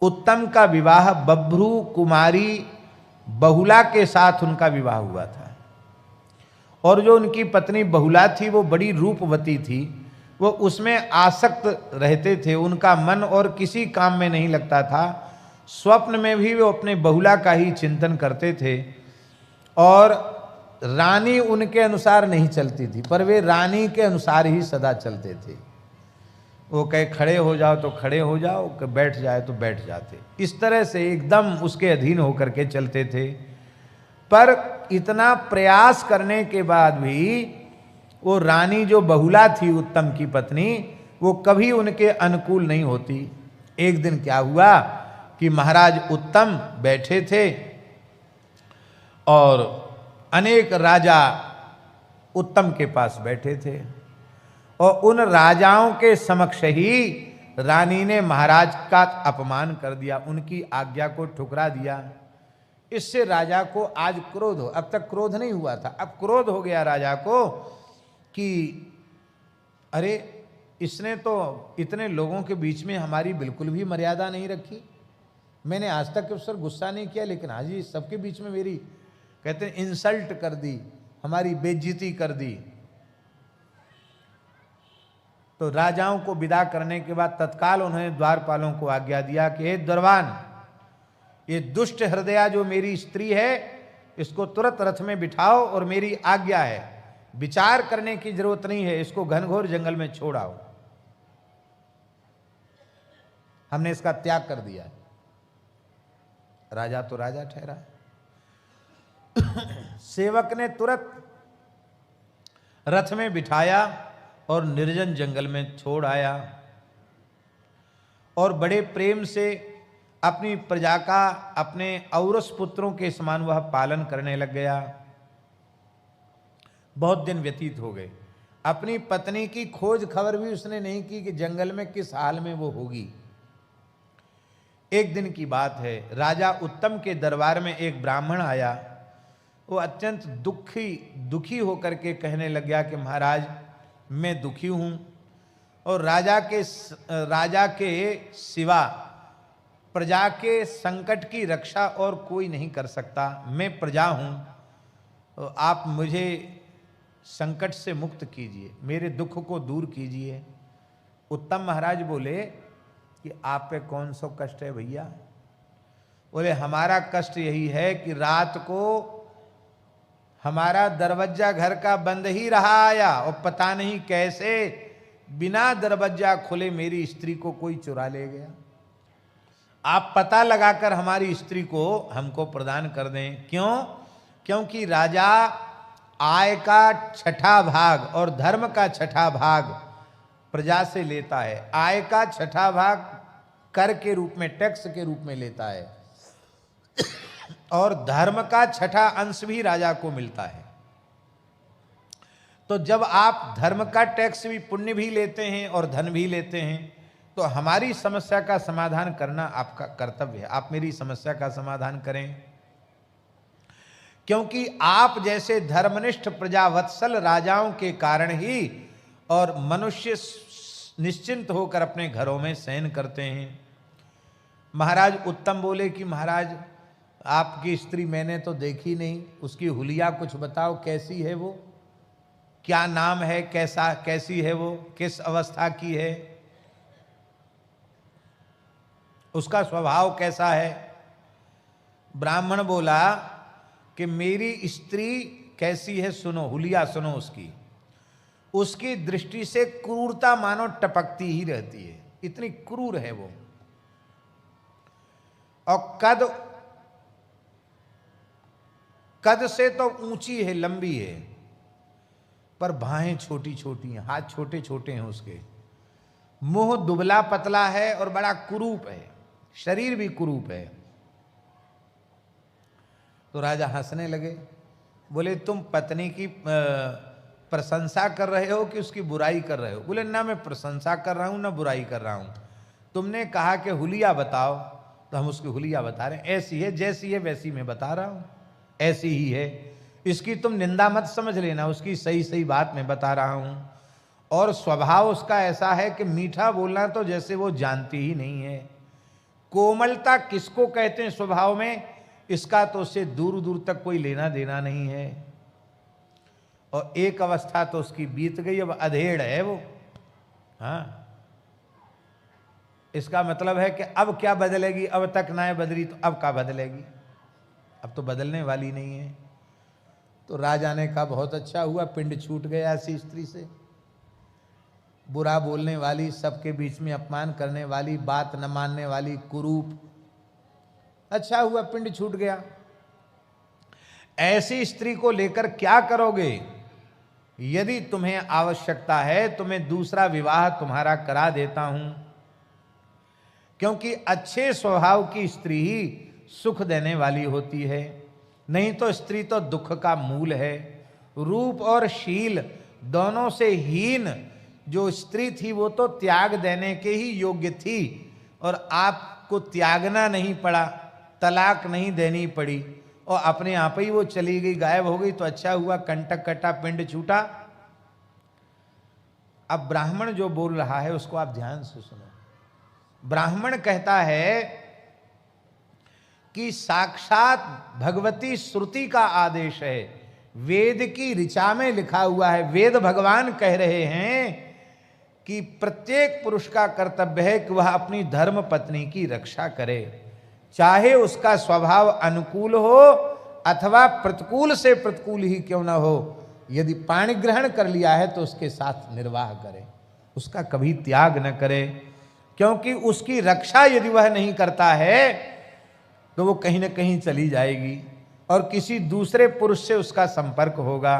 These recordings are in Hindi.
उत्तम का विवाह बभ्रू कुमारी बहुला के साथ उनका विवाह हुआ था। और जो उनकी पत्नी बहुला थी वो बड़ी रूपवती थी, वो उसमें आसक्त रहते थे, उनका मन और किसी काम में नहीं लगता था। स्वप्न में भी वो अपने बहुला का ही चिंतन करते थे और रानी उनके अनुसार नहीं चलती थी, पर वे रानी के अनुसार ही सदा चलते थे। वो कहे खड़े हो जाओ तो खड़े हो जाओ, कहे बैठ जाए तो बैठ जाते, इस तरह से एकदम उसके अधीन होकर के चलते थे। पर इतना प्रयास करने के बाद भी वो रानी जो बहुला थी उत्तम की पत्नी, वो कभी उनके अनुकूल नहीं होती। एक दिन क्या हुआ कि महाराज उत्तम बैठे थे और अनेक राजा उत्तम के पास बैठे थे और उन राजाओं के समक्ष ही रानी ने महाराज का अपमान कर दिया, उनकी आज्ञा को ठुकरा दिया। इससे राजा को आज क्रोध हो, अब तक क्रोध नहीं हुआ था, अब क्रोध हो गया राजा को कि अरे इसने तो इतने लोगों के बीच में हमारी बिल्कुल भी मर्यादा नहीं रखी। मैंने आज तक उस पर गुस्सा नहीं किया, लेकिन आज ही सबके बीच में मेरी, कहते हैं, इंसल्ट कर दी, हमारी बेइज्जती कर दी। तो राजाओं को विदा करने के बाद तत्काल उन्होंने द्वारपालों को आज्ञा दिया कि हे दरबान, ये दुष्ट हृदया जो मेरी स्त्री है, इसको तुरंत रथ में बिठाओ और मेरी आज्ञा है, विचार करने की जरूरत नहीं है, इसको घनघोर जंगल में छोड़ आओ। हमने इसका त्याग कर दिया है। राजा तो राजा ठहरा। सेवक ने तुरंत रथ में बिठाया और निर्जन जंगल में छोड़ आया और बड़े प्रेम से अपनी प्रजा का अपने औरस पुत्रों के समान वह पालन करने लग गया। बहुत दिन व्यतीत हो गए, अपनी पत्नी की खोज खबर भी उसने नहीं की कि जंगल में किस हाल में वो होगी। एक दिन की बात है, राजा उत्तम के दरबार में एक ब्राह्मण आया। वो अत्यंत दुखी होकर के कहने लग गया कि महाराज मैं दुखी हूं और राजा के सिवा प्रजा के संकट की रक्षा और कोई नहीं कर सकता। मैं प्रजा हूं, तो आप मुझे संकट से मुक्त कीजिए, मेरे दुख को दूर कीजिए। उत्तम महाराज बोले कि आप पे कौन सा कष्ट है भैया? बोले हमारा कष्ट यही है कि रात को हमारा दरवाजा घर का बंद ही रहा आया और पता नहीं कैसे बिना दरवाजा खुले मेरी स्त्री को कोई चुरा ले गया। आप पता लगाकर हमारी स्त्री को हमको प्रदान कर दें। क्यों? क्योंकि राजा आय का छठा भाग और धर्म का छठा भाग प्रजा से लेता है। आय का छठा भाग कर के रूप में, टैक्स के रूप में लेता है और धर्म का छठा अंश भी राजा को मिलता है। तो जब आप धर्म का टैक्स भी, पुण्य भी लेते हैं और धन भी लेते हैं, तो हमारी समस्या का समाधान करना आपका कर्तव्य है। आप मेरी समस्या का समाधान करें, क्योंकि आप जैसे धर्मनिष्ठ प्रजावत्सल राजाओं के कारण ही और मनुष्य निश्चिंत होकर अपने घरों में शयन करते हैं। महाराज उत्तम बोले कि महाराज आपकी स्त्री मैंने तो देखी नहीं, उसकी हुलिया कुछ बताओ, कैसी है वो, क्या नाम है, कैसी है वो, किस अवस्था की है, उसका स्वभाव कैसा है। ब्राह्मण बोला कि मेरी स्त्री कैसी है सुनो, हुलिया सुनो उसकी। उसकी दृष्टि से क्रूरता मानो टपकती ही रहती है, इतनी क्रूर है वो। और कद से तो ऊंची है, लंबी है, पर बाहें छोटी छोटी हैं, हाथ छोटे छोटे हैं उसके, मुंह दुबला पतला है और बड़ा कुरूप है, शरीर भी कुरूप है। तो राजा हंसने लगे, बोले तुम पत्नी की प्रशंसा कर रहे हो कि उसकी बुराई कर रहे हो? बोले ना मैं प्रशंसा कर रहा हूं ना बुराई कर रहा हूं। तुमने कहा कि हुलिया बताओ, तो हम उसकी हुलिया बता रहे हैं। ऐसी है, जैसी है वैसी मैं बता रहा हूं, ऐसी ही है। इसकी तुम निंदा मत समझ लेना, उसकी सही सही बात मैं बता रहा हूं। और स्वभाव उसका ऐसा है कि मीठा बोलना तो जैसे वो जानती ही नहीं है। कोमलता किसको कहते हैं स्वभाव में, इसका तो उससे दूर दूर तक कोई लेना देना नहीं है। और एक अवस्था तो उसकी बीत गई, अब अधेड़ है वो। हाँ, इसका मतलब है कि अब क्या बदलेगी, अब तक ना बदली तो अब क्या बदलेगी, अब तो बदलने वाली नहीं है। तो राजा ने कहा बहुत अच्छा हुआ, पिंड छूट गया ऐसी स्त्री से, बुरा बोलने वाली, सबके बीच में अपमान करने वाली, बात न मानने वाली, कुरूप। अच्छा हुआ पिंड छूट गया। ऐसी स्त्री को लेकर क्या करोगे? यदि तुम्हें आवश्यकता है तो मैं दूसरा विवाह तुम्हारा करा देता हूं, क्योंकि अच्छे स्वभाव की स्त्री ही सुख देने वाली होती है, नहीं तो स्त्री तो दुख का मूल है। रूप और शील दोनों से हीन जो स्त्री थी वो तो त्याग देने के ही योग्य थी, और आपको त्यागना नहीं पड़ा, तलाक नहीं देनी पड़ी, और अपने आप ही वो चली गई, गायब हो गई। तो अच्छा हुआ, कंटक कटा, पिंड छूटा। अब ब्राह्मण जो बोल रहा है उसको आप ध्यान से सुनो। ब्राह्मण कहता है कि साक्षात भगवती श्रुति का आदेश है, वेद की ऋचा में लिखा हुआ है, वेद भगवान कह रहे हैं कि प्रत्येक पुरुष का कर्तव्य है कि वह अपनी धर्म पत्नी की रक्षा करे, चाहे उसका स्वभाव अनुकूल हो अथवा प्रतिकूल से प्रतिकूल ही क्यों न हो। यदि पाणी ग्रहण कर लिया है तो उसके साथ निर्वाह करे, उसका कभी त्याग न करे, क्योंकि उसकी रक्षा यदि वह नहीं करता है तो वो कहीं ना कहीं चली जाएगी और किसी दूसरे पुरुष से उसका संपर्क होगा,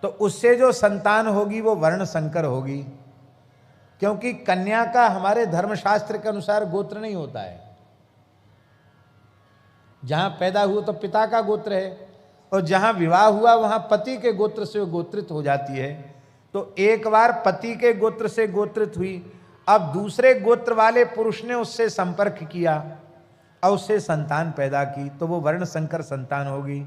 तो उससे जो संतान होगी वो वर्ण संकर होगी, क्योंकि कन्या का हमारे धर्मशास्त्र के अनुसार गोत्र नहीं होता है। जहां पैदा हुआ तो पिता का गोत्र है, और जहां विवाह हुआ वहां पति के गोत्र से गोत्रित हो जाती है। तो एक बार पति के गोत्र से गोत्रित हुई, अब दूसरे गोत्र वाले पुरुष ने उससे संपर्क किया और उससे संतान पैदा की, तो वो वर्ण संकर संतान होगी।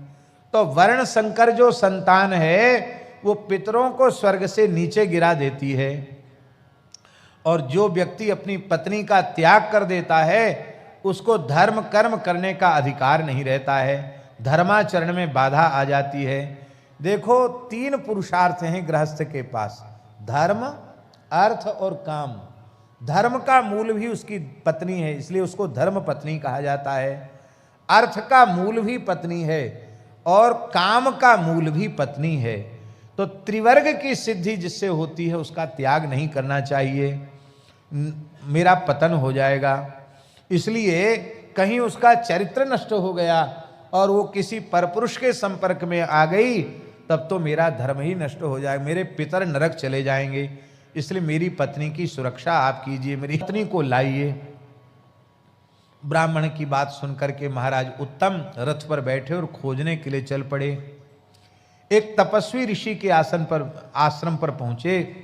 तो वर्ण संकर जो संतान है वो पितरों को स्वर्ग से नीचे गिरा देती है, और जो व्यक्ति अपनी पत्नी का त्याग कर देता है उसको धर्म कर्म करने का अधिकार नहीं रहता है, धर्माचरण में बाधा आ जाती है। देखो, 3 पुरुषार्थ हैं गृहस्थ के पास, धर्म, अर्थ और काम। धर्म का मूल भी उसकी पत्नी है, इसलिए उसको धर्म पत्नी कहा जाता है। अर्थ का मूल भी पत्नी है और काम का मूल भी पत्नी है। तो त्रिवर्ग की सिद्धि जिससे होती है उसका त्याग नहीं करना चाहिए, मेरा पतन हो जाएगा। इसलिए कहीं उसका चरित्र नष्ट हो गया और वो किसी परपुरुष के संपर्क में आ गई, तब तो मेरा धर्म ही नष्ट हो जाएगा, मेरे पितर नरक चले जाएंगे। इसलिए मेरी पत्नी की सुरक्षा आप कीजिए, मेरी पत्नी को लाइए। ब्राह्मण की बात सुनकर के महाराज उत्तम रथ पर बैठे और खोजने के लिए चल पड़े। एक तपस्वी ऋषि के आश्रम पर पहुंचे।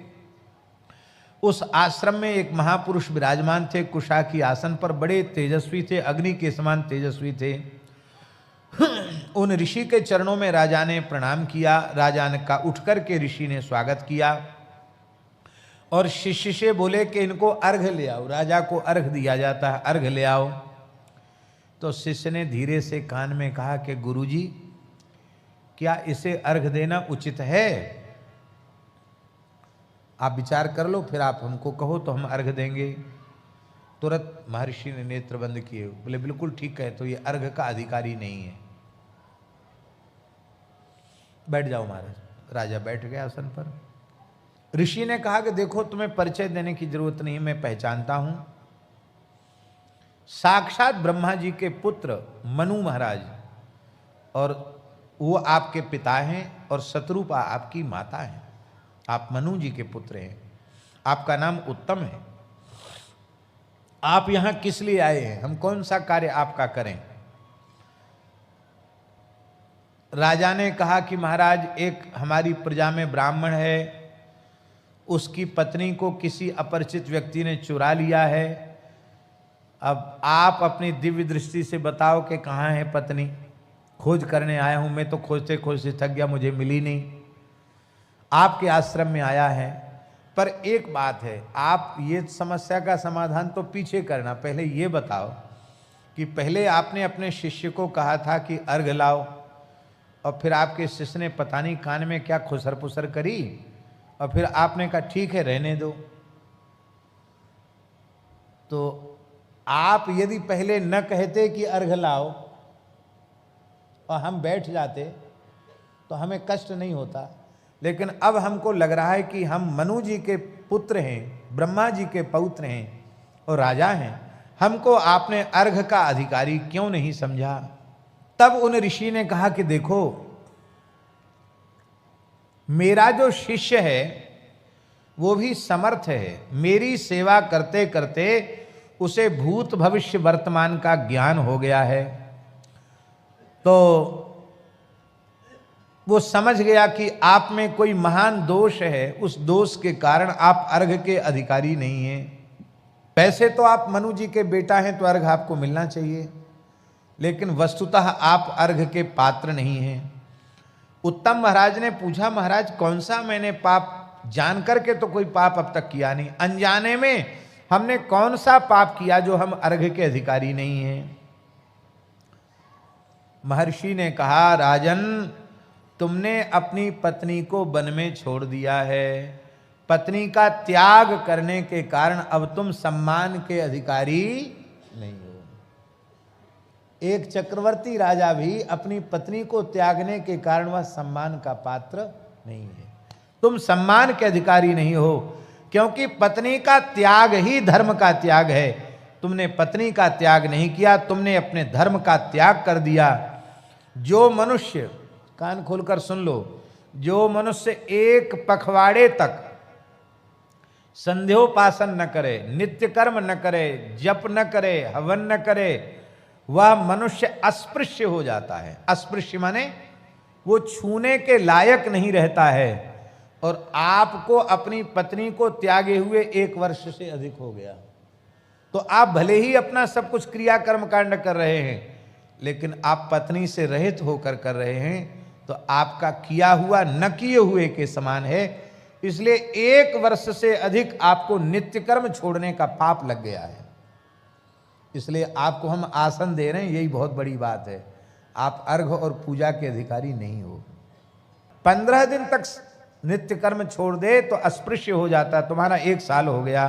उस आश्रम में एक महापुरुष विराजमान थे, कुशा की आसन पर, बड़े तेजस्वी थे, अग्नि के समान तेजस्वी थे। उन ऋषि के चरणों में राजा ने प्रणाम किया। राजा ने का उठ करके ऋषि ने स्वागत किया और शिष्य से बोले कि इनको अर्घ ले आओ, राजा को अर्घ दिया जाता है, अर्घ ले आओ। तो शिष्य ने धीरे से कान में कहा कि गुरुजी, क्या इसे अर्घ देना उचित है? आप विचार कर लो, फिर आप हमको कहो तो हम अर्घ देंगे। तुरंत महर्षि ने नेत्र बंद किए, बोले बिल्कुल ठीक है, तो ये अर्घ का अधिकारी नहीं है, बैठ जाओ महाराज। राजा बैठ गया आसन पर। ऋषि ने कहा कि देखो, तुम्हें परिचय देने की जरूरत नहीं, मैं पहचानता हूं, साक्षात ब्रह्मा जी के पुत्र मनु महाराज, और वो आपके पिता हैं और शत्रुपा आपकी माता हैं। आप मनु जी के पुत्र हैं, आपका नाम उत्तम है। आप यहां किस लिए आए हैं? हम कौन सा कार्य आपका करें? राजा ने कहा कि महाराज, एक हमारी प्रजा में ब्राह्मण है, उसकी पत्नी को किसी अपरिचित व्यक्ति ने चुरा लिया है। अब आप अपनी दिव्य दृष्टि से बताओ कि कहाँ है पत्नी। खोज करने आया हूं, मैं तो खोजते खोजते थक गया, मुझे मिली नहीं, आपके आश्रम में आया है। पर एक बात है, आप ये समस्या का समाधान तो पीछे करना, पहले ये बताओ कि पहले आपने अपने शिष्य को कहा था कि अर्घ लाओ, और फिर आपके शिष्य ने पता नहीं कान में क्या खुसर पुसर करी, और फिर आपने कहा ठीक है रहने दो। तो आप यदि पहले न कहते कि अर्घ लाओ और हम बैठ जाते तो हमें कष्ट नहीं होता, लेकिन अब हमको लग रहा है कि हम मनु जी के पुत्र हैं, ब्रह्मा जी के पौत्र हैं और राजा हैं, हमको आपने अर्घ का अधिकारी क्यों नहीं समझा। तब उन ऋषि ने कहा कि देखो, मेरा जो शिष्य है वो भी समर्थ है, मेरी सेवा करते करते उसे भूत भविष्य वर्तमान का ज्ञान हो गया है, तो वो समझ गया कि आप में कोई महान दोष है, उस दोष के कारण आप अर्घ के अधिकारी नहीं हैं। वैसे तो आप मनु जी के बेटा हैं तो अर्घ आपको मिलना चाहिए, लेकिन वस्तुतः आप अर्घ के पात्र नहीं हैं। उत्तम महाराज ने पूछा, महाराज कौन सा मैंने पाप, जान करके तो कोई पाप अब तक किया नहीं, अनजाने में हमने कौन सा पाप किया जो हम अर्घ के अधिकारी नहीं हैं। महर्षि ने कहा, राजन तुमने अपनी पत्नी को वन में छोड़ दिया है, पत्नी का त्याग करने के कारण अब तुम सम्मान के अधिकारी नहीं हो। एक चक्रवर्ती राजा भी अपनी पत्नी को त्यागने के कारण वह सम्मान का पात्र नहीं है। तुम सम्मान के अधिकारी नहीं हो, क्योंकि पत्नी का त्याग ही धर्म का त्याग है। तुमने पत्नी का त्याग नहीं किया, तुमने अपने धर्म का त्याग कर दिया। जो मनुष्य, कान खोलकर सुन लो, जो मनुष्य एक पखवाड़े तक संध्योपासन न करे, नित्य कर्म न करे, जप न करे, हवन न करे, वह मनुष्य अस्पृश्य हो जाता है। अस्पृश्य माने वो छूने के लायक नहीं रहता है। और आपको अपनी पत्नी को त्यागे हुए 1 वर्ष से अधिक हो गया, तो आप भले ही अपना सब कुछ क्रिया कर्म कांड कर रहे हैं, लेकिन आप पत्नी से रहित होकर कर रहे हैं, तो आपका किया हुआ न किए हुए के समान है। इसलिए 1 वर्ष से अधिक आपको नित्य कर्म छोड़ने का पाप लग गया है। इसलिए आपको हम आसन दे रहे हैं, यही बहुत बड़ी बात है। आप अर्घ और पूजा के अधिकारी नहीं हो। 15 दिन तक नित्य कर्म छोड़ दे तो अस्पृश्य हो जाता, तुम्हारा 1 साल हो गया।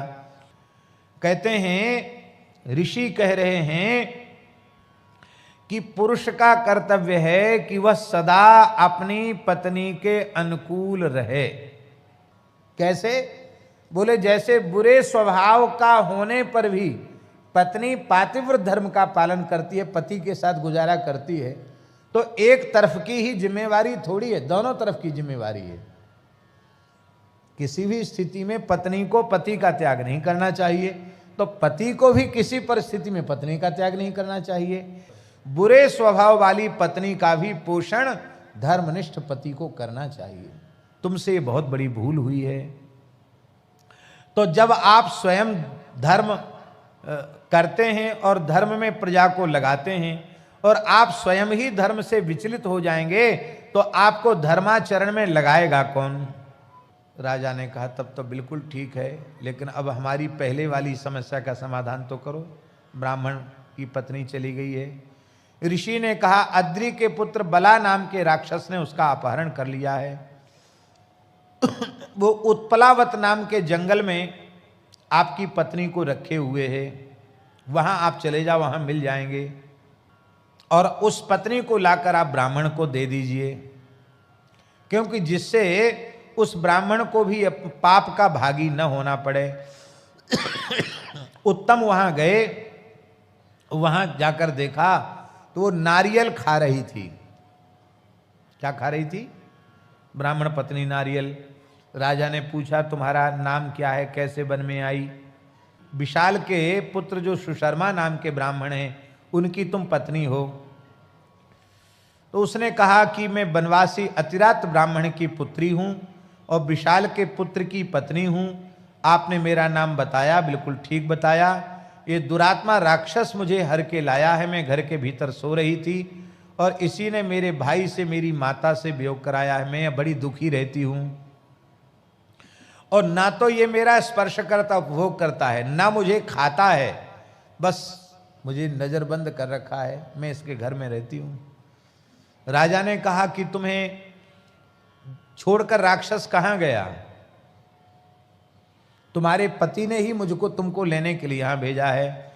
कहते हैं, ऋषि कह रहे हैं कि पुरुष का कर्तव्य है कि वह सदा अपनी पत्नी के अनुकूल रहे। कैसे? बोले जैसे बुरे स्वभाव का होने पर भी पत्नी पातिव्रत धर्म का पालन करती है, पति के साथ गुजारा करती है, तो एक तरफ की ही जिम्मेवारी थोड़ी है, दोनों तरफ की जिम्मेवारी है। किसी भी स्थिति में पत्नी को पति का त्याग नहीं करना चाहिए, तो पति को भी किसी परिस्थिति में पत्नी का त्याग नहीं करना चाहिए। बुरे स्वभाव वाली पत्नी का भी पोषण धर्मनिष्ठ पति को करना चाहिए। तुमसे बहुत बड़ी भूल हुई है। तो जब आप स्वयं धर्म करते हैं और धर्म में प्रजा को लगाते हैं, और आप स्वयं ही धर्म से विचलित हो जाएंगे, तो आपको धर्माचरण में लगाएगा कौन? राजा ने कहा, तब तो बिल्कुल ठीक है, लेकिन अब हमारी पहले वाली समस्या का समाधान तो करो। ब्राह्मण की पत्नी चली गई है। ऋषि ने कहा, अद्रि के पुत्र बला नाम के राक्षस ने उसका अपहरण कर लिया है। वो उत्पलावत नाम के जंगल में आपकी पत्नी को रखे हुए है, वहां आप चले जाओ, वहां मिल जाएंगे, और उस पत्नी को लाकर आप ब्राह्मण को दे दीजिए, क्योंकि जिससे उस ब्राह्मण को भी पाप का भागी न होना पड़े। उत्तम वहां गए, वहां जाकर देखा तो वो नारियल खा रही थी। क्या खा रही थी? ब्राह्मण पत्नी नारियल। राजा ने पूछा, तुम्हारा नाम क्या है, कैसे वन में आई? विशाल के पुत्र जो सुशर्मा नाम के ब्राह्मण हैं, उनकी तुम पत्नी हो। तो उसने कहा कि मैं वनवासी अतिरात ब्राह्मण की पुत्री हूं और विशाल के पुत्र की पत्नी हूं। आपने मेरा नाम बताया, बिल्कुल ठीक बताया। ये दुरात्मा राक्षस मुझे हर के लाया है। मैं घर के भीतर सो रही थी और इसी ने मेरे भाई से, मेरी माता से वियोग कराया है। मैं बड़ी दुखी रहती हूं, और ना तो ये मेरा स्पर्श करता, उपभोग करता है, ना मुझे खाता है, बस मुझे नज़रबंद कर रखा है, मैं इसके घर में रहती हूँ। राजा ने कहा कि तुम्हें छोड़कर राक्षस कहाँ गया? तुम्हारे पति ने ही मुझको तुमको लेने के लिए यहाँ भेजा है।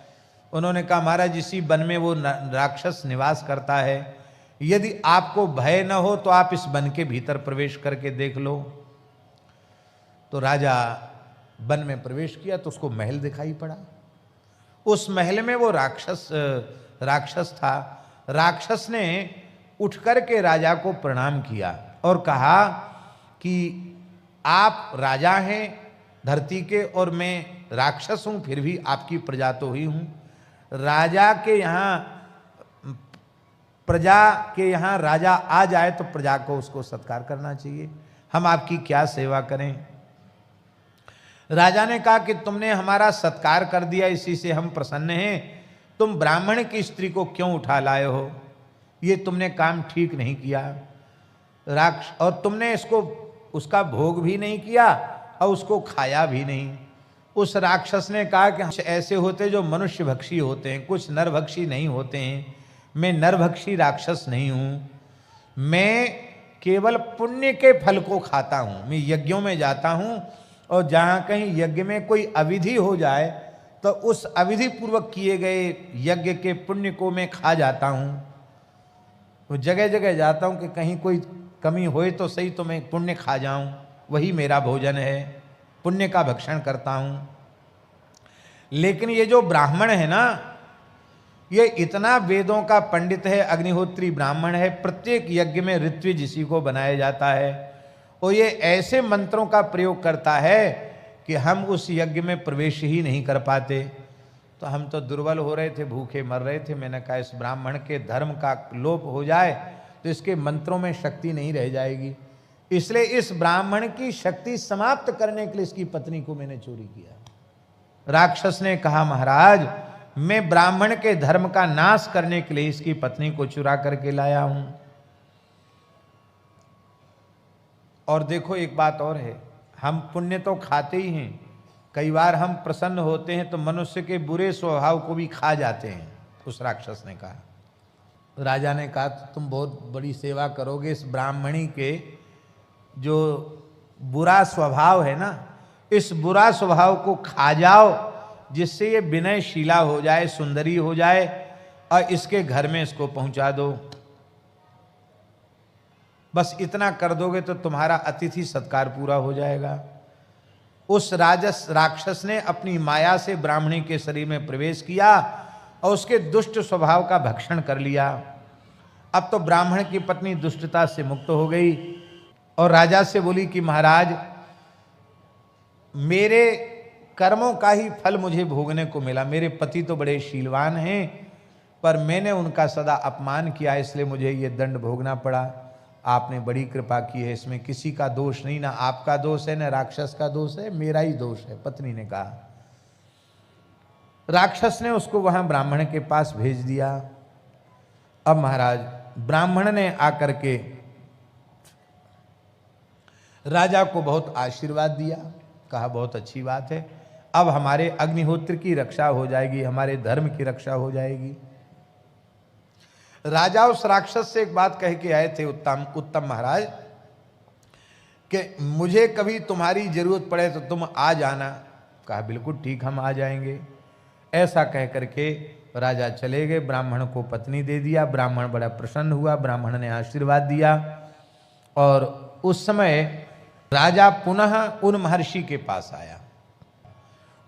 उन्होंने कहा महाराज इसी वन में वो राक्षस निवास करता है, यदि आपको भय न हो तो आप इस वन के भीतर प्रवेश करके देख लो। तो राजा वन में प्रवेश किया तो उसको महल दिखाई पड़ा। उस महल में वो राक्षस था। राक्षस ने उठ करके राजा को प्रणाम किया और कहा कि आप राजा हैं धरती के और मैं राक्षस हूं, फिर भी आपकी प्रजा तो ही हूं। राजा के यहाँ प्रजा के यहाँ राजा आ जाए तो प्रजा को उसको सत्कार करना चाहिए, हम आपकी क्या सेवा करें? राजा ने कहा कि तुमने हमारा सत्कार कर दिया, इसी से हम प्रसन्न हैं। तुम ब्राह्मण की स्त्री को क्यों उठा लाए हो? ये तुमने काम ठीक नहीं किया। और तुमने इसको उसका भोग भी नहीं किया और उसको खाया भी नहीं। उस राक्षस ने कहा कि कुछ ऐसे होते जो मनुष्य भक्षी होते हैं, कुछ नरभक्षी नहीं होते हैं। मैं नरभक्षी राक्षस नहीं हूँ, मैं केवल पुण्य के फल को खाता हूँ। मैं यज्ञों में जाता हूँ और जहाँ कहीं यज्ञ में कोई अविधि हो जाए तो उस अविधि पूर्वक किए गए यज्ञ के पुण्य को मैं खा जाता हूँ। तो जगह जगह जाता हूँ कि कहीं कोई कमी होए तो सही तो मैं पुण्य खा जाऊँ, वही मेरा भोजन है, पुण्य का भक्षण करता हूँ। लेकिन ये जो ब्राह्मण है ना, ये इतना वेदों का पंडित है, अग्निहोत्री ब्राह्मण है, प्रत्येक यज्ञ में ऋत्विज इसी को बनाया जाता है और ये ऐसे मंत्रों का प्रयोग करता है कि हम उस यज्ञ में प्रवेश ही नहीं कर पाते। तो हम तो दुर्बल हो रहे थे, भूखे मर रहे थे। मैंने कहा इस ब्राह्मण के धर्म का लोप हो जाए तो इसके मंत्रों में शक्ति नहीं रह जाएगी, इसलिए इस ब्राह्मण की शक्ति समाप्त करने के लिए इसकी पत्नी को मैंने चोरी किया। राक्षस ने कहा महाराज मैं ब्राह्मण के धर्म का नाश करने के लिए इसकी पत्नी को चुरा करके लाया हूं। और देखो एक बात और है, हम पुण्य तो खाते ही हैं, कई बार हम प्रसन्न होते हैं तो मनुष्य के बुरे स्वभाव को भी खा जाते हैं। उस राक्षस ने कहा। राजा ने कहा तुम बहुत बड़ी सेवा करोगे, इस ब्राह्मणी के जो बुरा स्वभाव है ना, इस बुरा स्वभाव को खा जाओ, जिससे ये विनयशीला हो जाए, सुंदरी हो जाए और इसके घर में इसको पहुंचा दो। बस इतना कर दोगे तो तुम्हारा अतिथि सत्कार पूरा हो जाएगा। उस राक्षस ने अपनी माया से ब्राह्मणी के शरीर में प्रवेश किया और उसके दुष्ट स्वभाव का भक्षण कर लिया। अब तो ब्राह्मण की पत्नी दुष्टता से मुक्त हो गई और राजा से बोली कि महाराज मेरे कर्मों का ही फल मुझे भोगने को मिला। मेरे पति तो बड़े शीलवान हैं पर मैंने उनका सदा अपमान किया, इसलिए मुझे ये दंड भोगना पड़ा। आपने बड़ी कृपा की है, इसमें किसी का दोष नहीं, ना आपका दोष है ना राक्षस का दोष है, मेरा ही दोष है, पत्नी ने कहा। राक्षस ने उसको वहां ब्राह्मण के पास भेज दिया। अब महाराज ब्राह्मण ने आकर के राजा को बहुत आशीर्वाद दिया, कहा बहुत अच्छी बात है, अब हमारे अग्निहोत्र की रक्षा हो जाएगी, हमारे धर्म की रक्षा हो जाएगी। राजा उस राक्षस से एक बात कह के आए थे, उत्तम महाराज, कि मुझे कभी तुम्हारी जरूरत पड़े तो तुम आ जाना। कहा बिल्कुल ठीक, हम आ जाएंगे। ऐसा कह करके राजा चले गए, ब्राह्मण को पत्नी दे दिया। ब्राह्मण बड़ा प्रसन्न हुआ, ब्राह्मण ने आशीर्वाद दिया और उस समय राजा पुनः उन महर्षि के पास आया।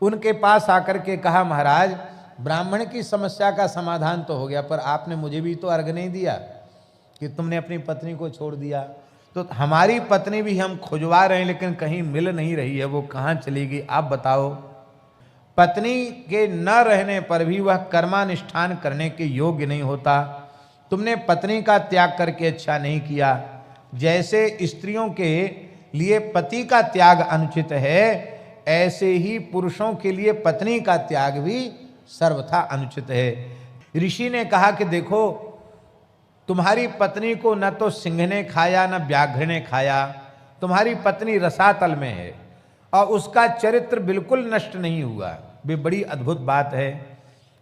उनके पास आकर के कहा महाराज ब्राह्मण की समस्या का समाधान तो हो गया, पर आपने मुझे भी तो अर्घ नहीं दिया कि तुमने अपनी पत्नी को छोड़ दिया। तो हमारी पत्नी भी हम खुजवा रहे हैं लेकिन कहीं मिल नहीं रही है, वो कहाँ चलेगी आप बताओ। पत्नी के न रहने पर भी वह कर्मानुष्ठान करने के योग्य नहीं होता। तुमने पत्नी का त्याग करके अच्छा नहीं किया। जैसे स्त्रियों के लिए पति का त्याग अनुचित है, ऐसे ही पुरुषों के लिए पत्नी का त्याग भी सर्वथा अनुचित है। ऋषि ने कहा कि देखो तुम्हारी पत्नी को न तो सिंह ने खाया न व्याघ्र ने खाया, तुम्हारी पत्नी रसातल में है और उसका चरित्र बिल्कुल नष्ट नहीं हुआ। वे बड़ी अद्भुत बात है।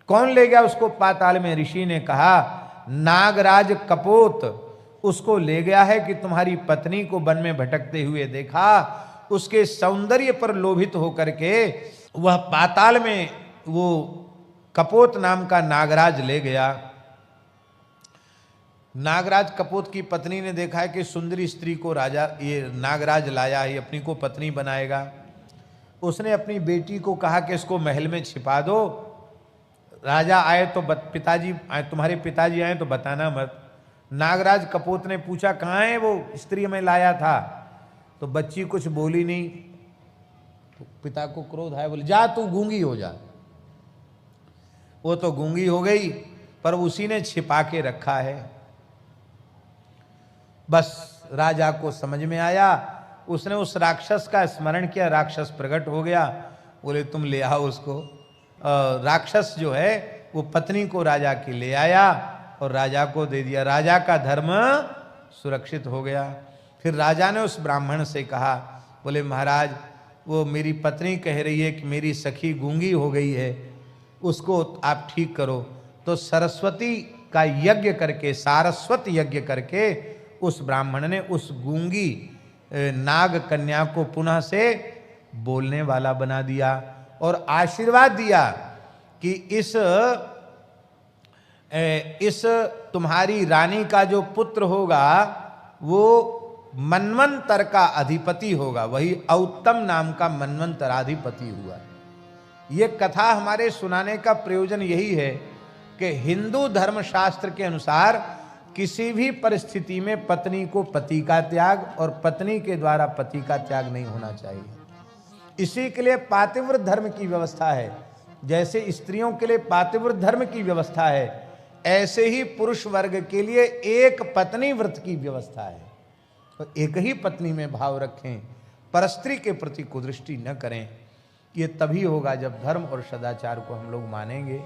कौन ले गया उसको पाताल में? ऋषि ने कहा नागराज कपोत उसको ले गया है कि तुम्हारी पत्नी को वन में भटकते हुए देखा, उसके सौंदर्य पर लोभित होकर के वह पाताल में वो कपोत नाम का नागराज ले गया। नागराज कपोत की पत्नी ने देखा है कि सुंदरी स्त्री को राजा ये नागराज लाया है, अपनी को पत्नी बनाएगा। उसने अपनी बेटी को कहा कि इसको महल में छिपा दो, राजा आए तो पिताजी आए, तुम्हारे पिताजी आए तो बताना मत। नागराज कपोत ने पूछा कहाँ है वो स्त्री में लाया था, तो बच्ची कुछ बोली नहीं। तो पिता को क्रोध आया, बोले जा तू गूंगी हो जा। वो तो गूंगी हो गई, पर उसी ने छिपा के रखा है। बस राजा को समझ में आया, उसने उस राक्षस का स्मरण किया, राक्षस प्रकट हो गया। बोले तुम ले आओ उसको। राक्षस जो है वो पत्नी को राजा की ले आया और राजा को दे दिया। राजा का धर्म सुरक्षित हो गया। फिर राजा ने उस ब्राह्मण से कहा, बोले महाराज वो मेरी पत्नी कह रही है कि मेरी सखी गूंगी हो गई है, उसको आप ठीक करो। तो सरस्वती का यज्ञ करके, सारस्वत यज्ञ करके उस ब्राह्मण ने उस गूंगी नाग कन्या को पुनः से बोलने वाला बना दिया और आशीर्वाद दिया कि इस तुम्हारी रानी का जो पुत्र होगा वो मन्वंतर का अधिपति होगा। वही औत्तम नाम का मन्वंतराधिपति हुआ। ये कथा हमारे सुनाने का प्रयोजन यही है कि हिंदू धर्मशास्त्र के अनुसार किसी भी परिस्थिति में पत्नी को पति का त्याग और पत्नी के द्वारा पति का त्याग नहीं होना चाहिए। इसी के लिए पातिव्रत धर्म की व्यवस्था है। जैसे स्त्रियों के लिए पातिव्रत धर्म की व्यवस्था है, ऐसे ही पुरुष वर्ग के लिए एक पत्नी व्रत की व्यवस्था है। तो एक ही पत्नी में भाव रखें, परस्त्री के प्रति कुदृष्टि न करें। ये तभी होगा जब धर्म और सदाचार को हम लोग मानेंगे।